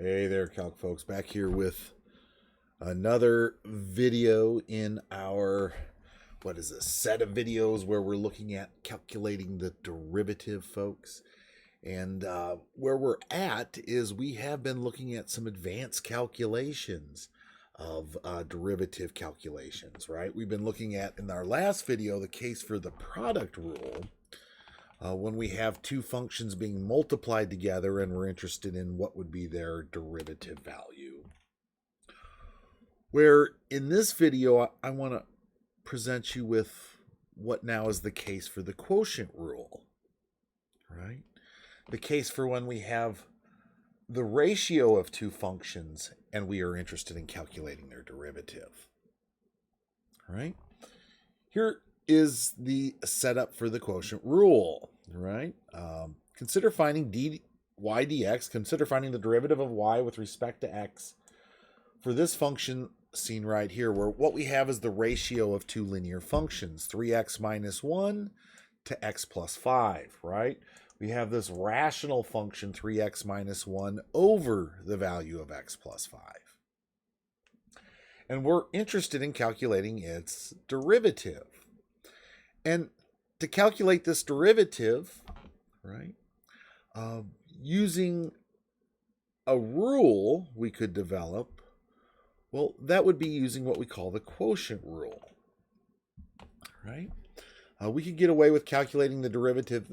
Hey there, Calc folks. Back here with another video in our, set of videos where we're looking at calculating the derivative, folks. And where we're at is we have been looking at some advanced calculations of derivative calculations, right? We've been looking at, in our last video, the case for the product rule. When we have two functions being multiplied together and we're interested in what would be their derivative value. Where in this video, I want to present you with what now is the case for the quotient rule, right? The case for when we have the ratio of two functions and we are interested in calculating their derivative, right? Here is the setup for the quotient rule, right? Consider finding dy dx. Consider finding the derivative of y with respect to x for this function seen right here, where what we have is the ratio of two linear functions, 3x minus 1 to x plus 5, right? We have this rational function, 3x minus 1, over the value of x plus 5. And we're interested in calculating its derivative. And to calculate this derivative, right, using a rule we could develop, well, that would be using what we call the quotient rule, right? We could get away with calculating the derivative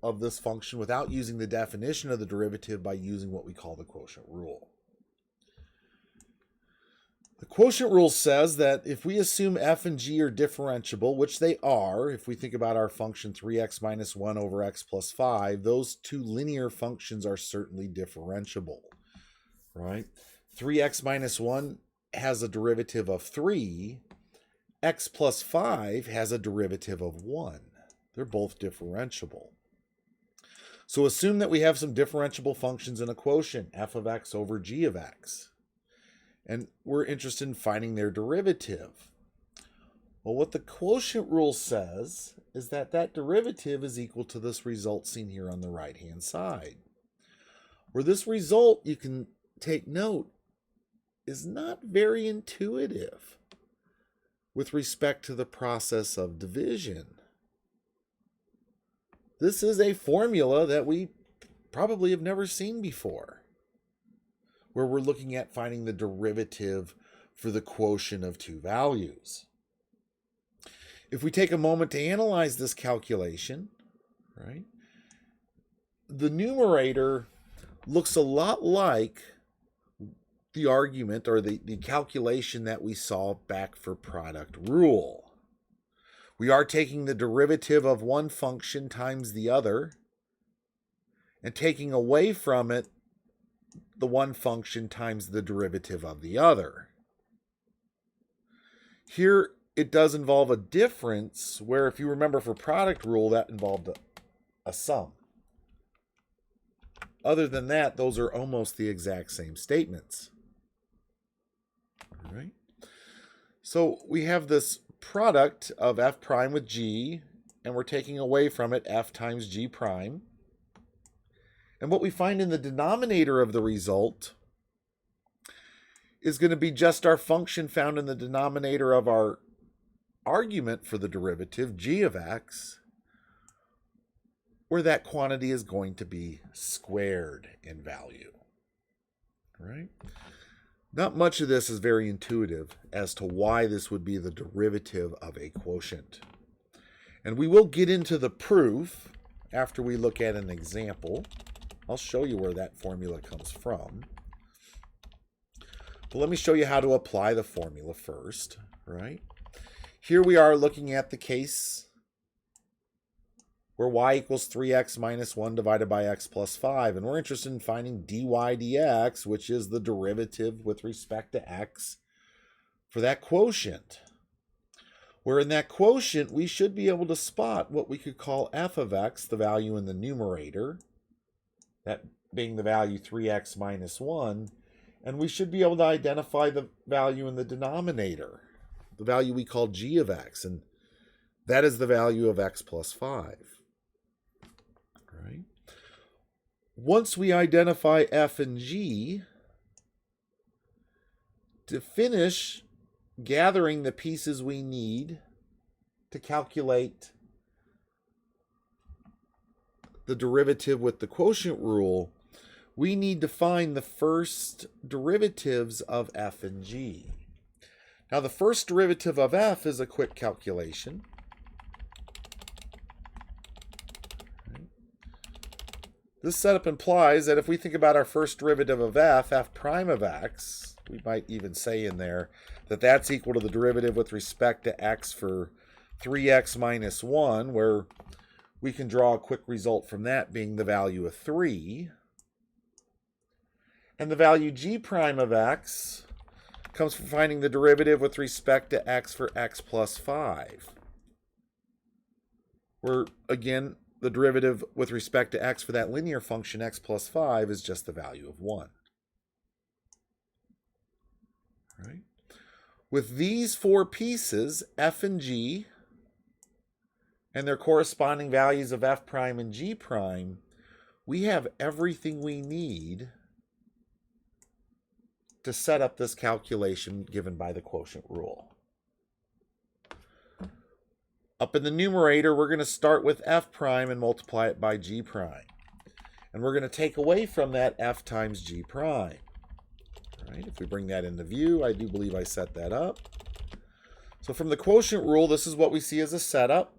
of this function without using the definition of the derivative by using what we call the quotient rule. The quotient rule says that if we assume f and g are differentiable, which they are, if we think about our function 3x minus 1 over x plus 5, those two linear functions are certainly differentiable, right? 3x minus 1 has a derivative of 3. X plus 5 has a derivative of 1. They're both differentiable. So assume that we have some differentiable functions in a quotient, f of x over g of x. And we're interested in finding their derivative. Well, what the quotient rule says is that that derivative is equal to this result seen here on the right-hand side. Where this result, you can take note, is not very intuitive with respect to the process of division. This is a formula that we probably have never seen before, where we're looking at finding the derivative for the quotient of two values. If we take a moment to analyze this calculation, right, the numerator looks a lot like the argument or the calculation that we saw back for product rule. We are taking the derivative of one function times the other and taking away from it the one function times the derivative of the other. Here, it does involve a difference where, if you remember for product rule, that involved a sum. Other than that, those are almost the exact same statements. All right? So we have this product of f prime with g, and we're taking away from it f times g prime. And what we find in the denominator of the result is going to be just our function found in the denominator of our argument for the derivative, g of x, where that quantity is going to be squared in value. Right? Not much of this is very intuitive as to why this would be the derivative of a quotient. And we will get into the proof after we look at an example. I'll show you where that formula comes from. But let me show you how to apply the formula first, right? Here we are looking at the case where y equals 3x minus 1 divided by x plus 5. And we're interested in finding dy dx, which is the derivative with respect to x for that quotient. Where in that quotient, we should be able to spot what we could call f of x, the value in the numerator, that being the value 3x minus 1. And we should be able to identify the value in the denominator, the value we call g of x. And that is the value of x plus 5. Right? Once we identify f and g, to finish gathering the pieces we need to calculate the derivative with the quotient rule, we need to find the first derivatives of f and g. Now, the first derivative of f is a quick calculation. This setup implies that if we think about our first derivative of f prime of x, we might even say in there that that's equal to the derivative with respect to x for 3x minus 1, where we can draw a quick result from that being the value of 3. And the value g prime of x comes from finding the derivative with respect to x for x plus 5. Where, again, the derivative with respect to x for that linear function x plus 5 is just the value of 1. Right? With these four pieces, f and g, and their corresponding values of f prime and g prime, we have everything we need to set up this calculation given by the quotient rule. Up in the numerator, we're going to start with f prime and multiply it by g prime. And we're going to take away from that f times g prime. All right, if we bring that into view, I do believe I set that up. So from the quotient rule, this is what we see as a setup.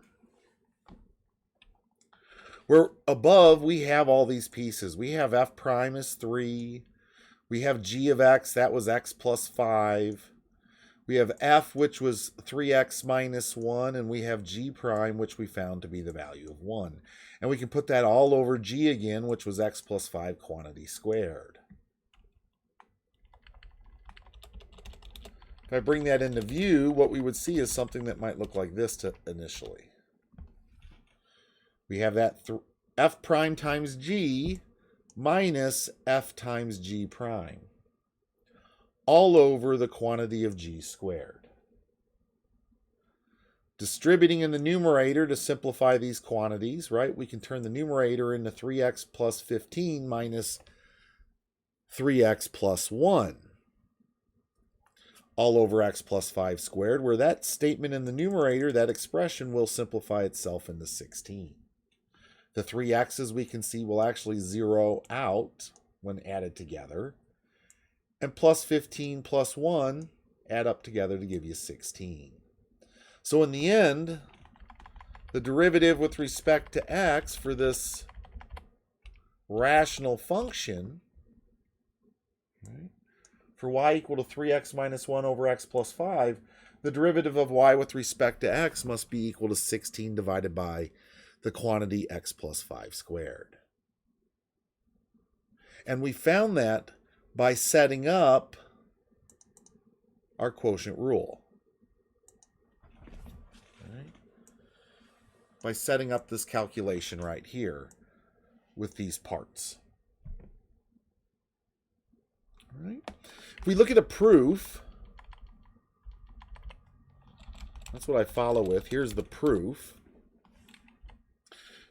Where above, we have all these pieces. We have f prime is 3. We have g of x, that was x plus 5. We have f, which was 3x minus 1, and we have g prime, which we found to be the value of 1. And we can put that all over g again, which was x plus 5 quantity squared. If I bring that into view, what we would see is something that might look like this initially. We have that f prime times g minus f times g prime, all over the quantity of g squared. Distributing in the numerator to simplify these quantities, right? We can turn the numerator into 3x plus 15 minus 3x plus 1, all over x plus 5 squared, where that statement in the numerator, that expression, will simplify itself into 16. The 3x's we can see will actually zero out when added together. And plus 15 plus 1 add up together to give you 16. So in the end, the derivative with respect to x for this rational function, right, for y equal to 3x minus 1 over x plus 5, the derivative of y with respect to x must be equal to 16 divided by the quantity x plus 5 squared. And we found that by setting up our quotient rule. Right? By setting up this calculation right here with these parts. All right? If we look at a proof, that's what I follow with. Here's the proof.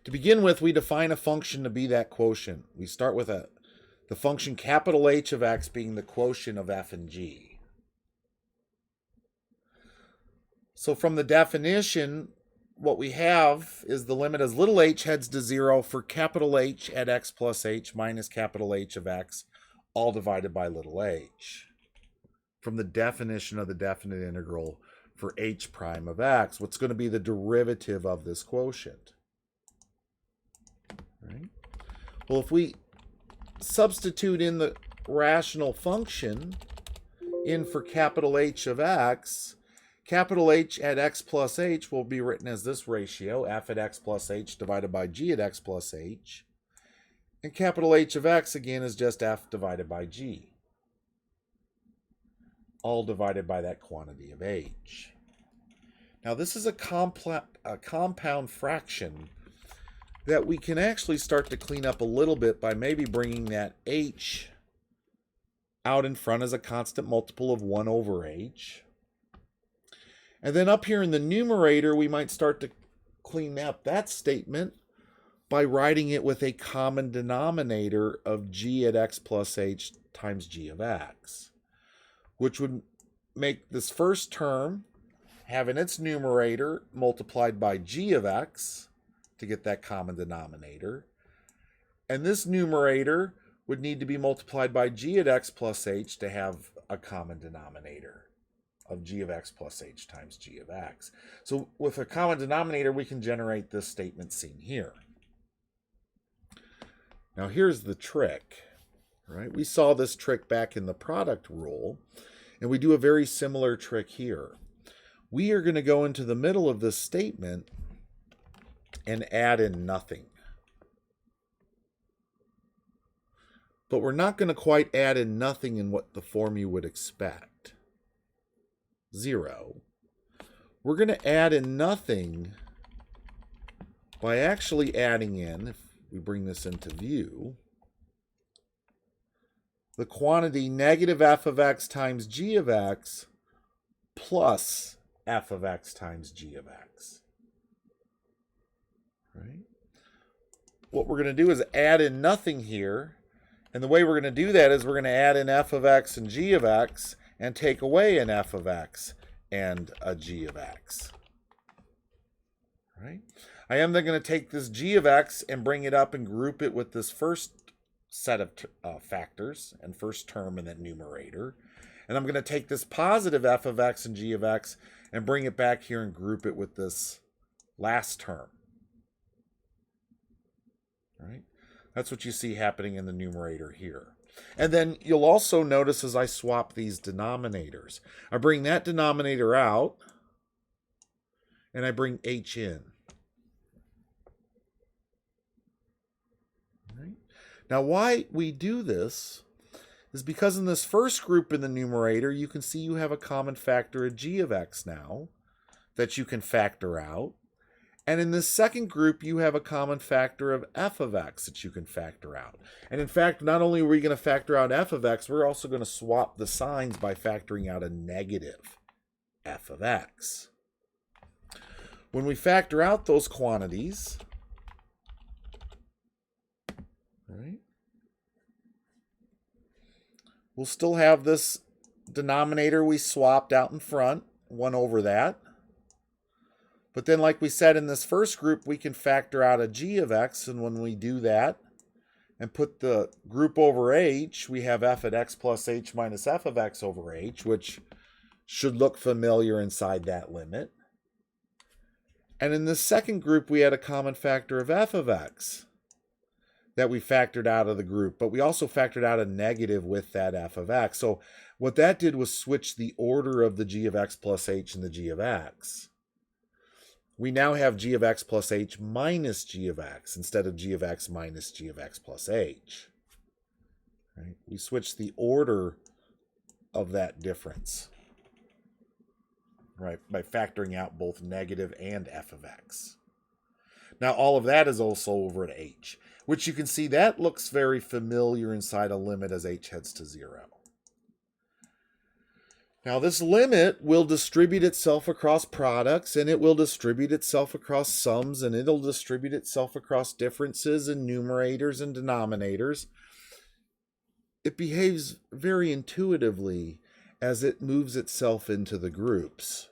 To begin with, we define a function to be that quotient. We start with the function capital H of x being the quotient of f and g. So from the definition, what we have is the limit as little h heads to 0 for capital H at x plus h minus capital H of x, all divided by little h. From the definition of the definite integral for h prime of x, what's going to be the derivative of this quotient? Right? Well, if we substitute in the rational function in for capital H of x, capital H at x plus h will be written as this ratio, f at x plus h divided by g at x plus h. And capital H of x, again, is just f divided by g, all divided by that quantity of h. Now, this is a compound fraction that we can actually start to clean up a little bit by maybe bringing that h out in front as a constant multiple of 1 over h. And then up here in the numerator, we might start to clean up that statement by writing it with a common denominator of g at x plus h times g of x. which would make this first term having its numerator multiplied by g of x to get that common denominator. And this numerator would need to be multiplied by g at x plus h to have a common denominator of g of x plus h times g of x. So with a common denominator, we can generate this statement seen here. Now here's the trick, right? We saw this trick back in the product rule, and we do a very similar trick here. We are going to go into the middle of this statement and add in nothing. But we're not going to quite add in nothing in what the form you would expect. 0. We're going to add in nothing by actually adding in, if we bring this into view, the quantity negative f of x times g of x plus f of x times g of x. Right? What we're going to do is add in nothing here. And the way we're going to do that is we're going to add in f of x and g of x and take away an f of x and a g of x. Right? I am then going to take this g of x and bring it up and group it with this first set of factors and first term in that numerator. And I'm going to take this positive f of x and g of x and bring it back here and group it with this last term. Right? That's what you see happening in the numerator here. And then you'll also notice as I swap these denominators, I bring that denominator out and I bring h in. Right? Now why we do this is because in this first group in the numerator, you can see you have a common factor of g of x now that you can factor out. And in this second group, you have a common factor of f of x that you can factor out. And in fact, not only are we going to factor out f of x, we're also going to swap the signs by factoring out a negative f of x. When we factor out those quantities, right, we'll still have this denominator we swapped out in front, 1 over that. But then, like we said in this first group, we can factor out a g of x, and when we do that and put the group over h, we have f at x plus h minus f of x over h, which should look familiar inside that limit. And in the second group, we had a common factor of f of x that we factored out of the group, but we also factored out a negative with that f of x. So what that did was switch the order of the g of x plus h and the g of x. We now have g of x plus h minus g of x instead of g of x minus g of x plus h. Right? We switch the order of that difference, right, by factoring out both negative and f of x. Now all of that is also over at h, which you can see that looks very familiar inside a limit as h heads to 0. Now this limit will distribute itself across products, and it will distribute itself across sums, and it'll distribute itself across differences in numerators and denominators. It behaves very intuitively as it moves itself into the groups.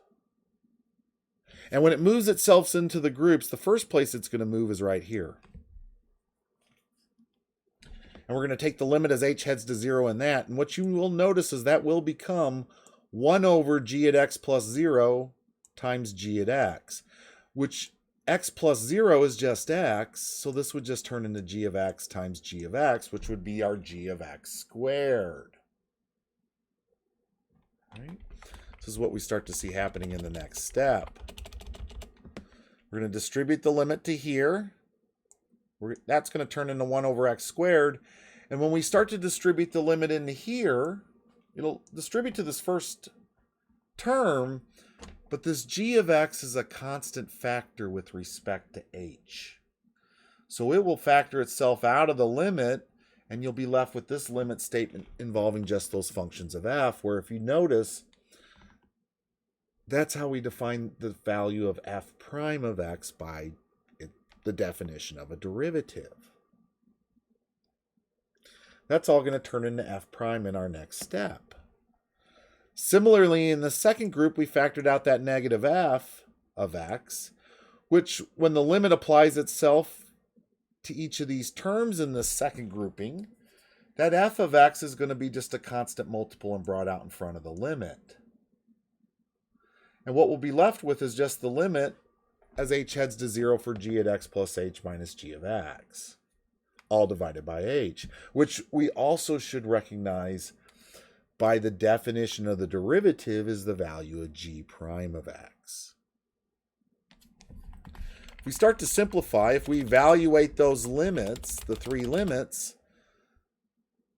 And when it moves itself into the groups, the first place it's going to move is right here. And we're going to take the limit as h heads to 0 in that. And what you will notice is that will become 1 over g at x plus 0 times g at x, which x plus 0 is just x, so this would just turn into g of x times g of x, which would be our g of x squared. Right? This is what we start to see happening in the next step. We're going to distribute the limit to here. That's going to turn into 1 over x squared. And when we start to distribute the limit into here, it'll distribute to this first term, but this g of x is a constant factor with respect to h. So it will factor itself out of the limit, and you'll be left with this limit statement involving just those functions of f, where if you notice, that's how we define the value of f prime of x by the definition of a derivative. That's all going to turn into f prime in our next step. Similarly, in the second group, we factored out that negative f of x, which when the limit applies itself to each of these terms in this second grouping, that f of x is going to be just a constant multiple and brought out in front of the limit. And what we'll be left with is just the limit as h heads to 0 for g at x plus h minus g of x, all divided by h, which we also should recognize by the definition of the derivative is the value of g prime of x. If we start to simplify, if we evaluate those limits, the three limits,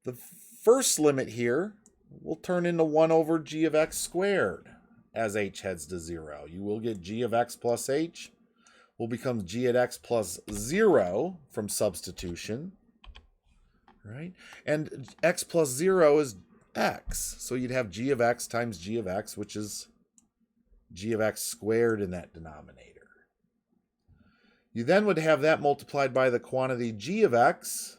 the first limit here will turn into 1 over g of x squared as h heads to 0. You will get g of x plus h will become g at x plus 0 from substitution, right? And x plus 0 is x. So you'd have g of x times g of x, which is g of x squared in that denominator. You then would have that multiplied by the quantity g of x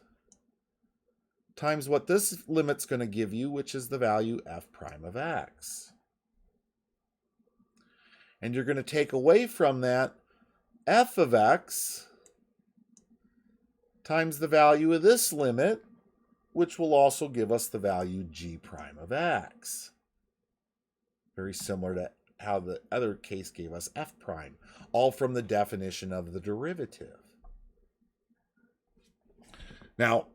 times what this limit's going to give you, which is the value f prime of x. And you're going to take away from that f of x times the value of this limit, which will also give us the value g prime of x. Very similar to how the other case gave us f prime, all from the definition of the derivative. Now,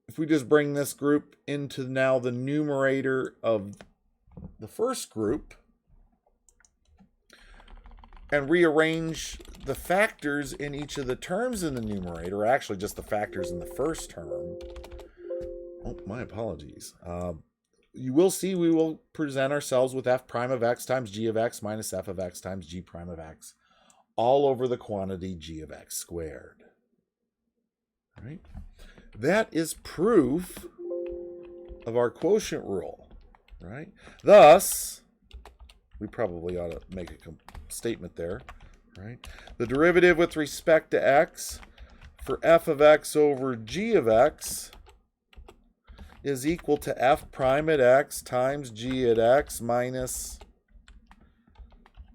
if we just bring this group into now the numerator of the first group and rearrange the factors in each of the terms in the numerator, actually just the factors in the first term. Oh, my apologies. You will see we will present ourselves with f prime of x times g of x minus f of x times g prime of x all over the quantity g of x squared. All right? That is proof of our quotient rule, right? Thus, we probably ought to make a statement there, right? The derivative with respect to x for f of x over g of x is equal to f prime at x times g at x minus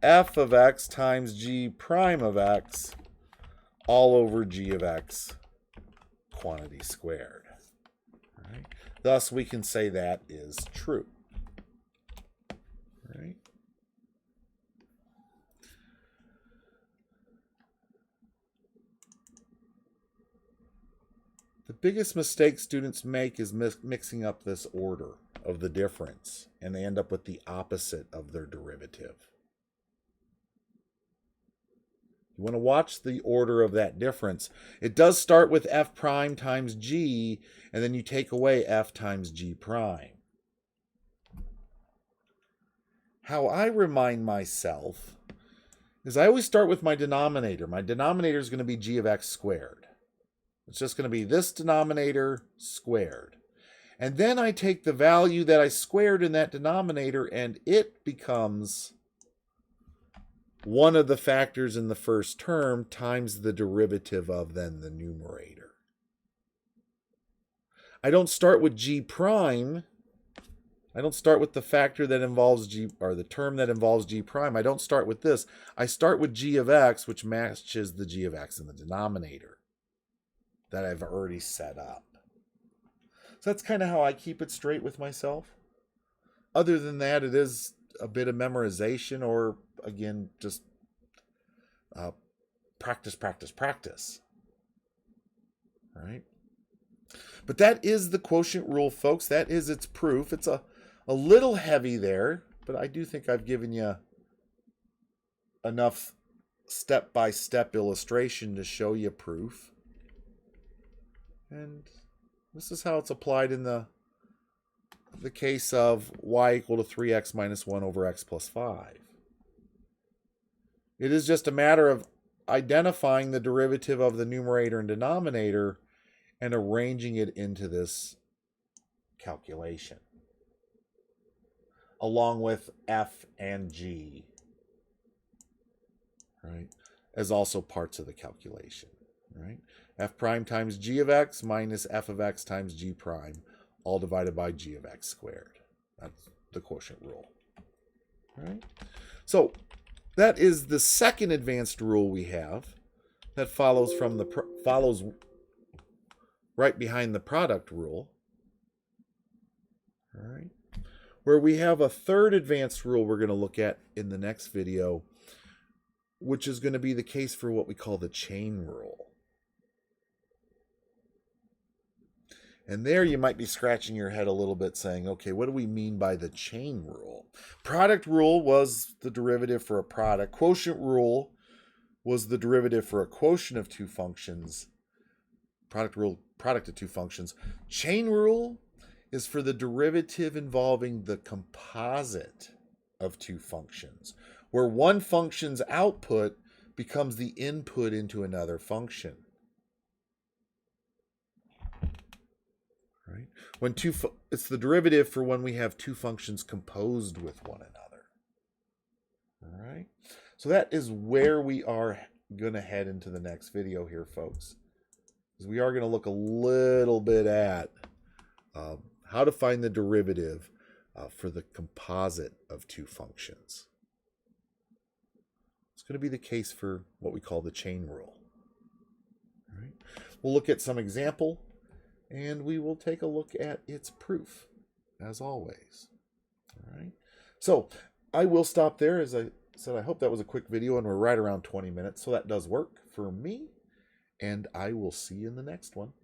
f of x times g prime of x all over g of x quantity squared. Right? Thus, we can say that is true. Right? The biggest mistake students make is mixing up this order of the difference, and they end up with the opposite of their derivative. You want to watch the order of that difference. It does start with f prime times g, and then you take away f times g prime. How I remind myself is I always start with my denominator. My denominator is going to be g of x squared. It's just going to be this denominator squared. And then I take the value that I squared in that denominator, and it becomes one of the factors in the first term times the derivative of then the numerator. I don't start with g prime. I don't start with the factor that involves g, or the term that involves g prime. I don't start with this. I start with g of x, which matches the g of x in the denominator that I've already set up. So that's kind of how I keep it straight with myself. Other than that, it is a bit of memorization, or again, just practice, practice, practice. All right. But that is the quotient rule, folks. That is its proof. It's a little heavy there, but I do think I've given you enough step-by-step illustration to show you proof. And this is how it's applied in the case of y equal to 3x minus 1 over x plus 5. It is just a matter of identifying the derivative of the numerator and denominator and arranging it into this calculation, along with f and g, right, as also parts of the calculation, right? F prime times g of x minus f of x times g prime, all divided by g of x squared. That's the quotient rule. All right? So that is the second advanced rule we have that follows right behind the product rule. All right. Where we have a third advanced rule we're going to look at in the next video, which is going to be the case for what we call the chain rule. And there you might be scratching your head a little bit saying, okay, what do we mean by the chain rule? Product rule was the derivative for a product. Quotient rule was the derivative for a quotient of two functions. Product rule, product of two functions. Chain rule is for the derivative involving the composite of two functions, where one function's output becomes the input into another function. Right? It's the derivative for when we have two functions composed with one another. All right? So that is where we are going to head into the next video here, folks. Because we are going to look a little bit at how to find the derivative for the composite of two functions. It's going to be the case for what we call the chain rule. All right? We'll look at some example, and we will take a look at its proof, as always. All right. So I will stop there. As I said, I hope that was a quick video, and we're right around 20 minutes, so that does work for me. And I will see you in the next one.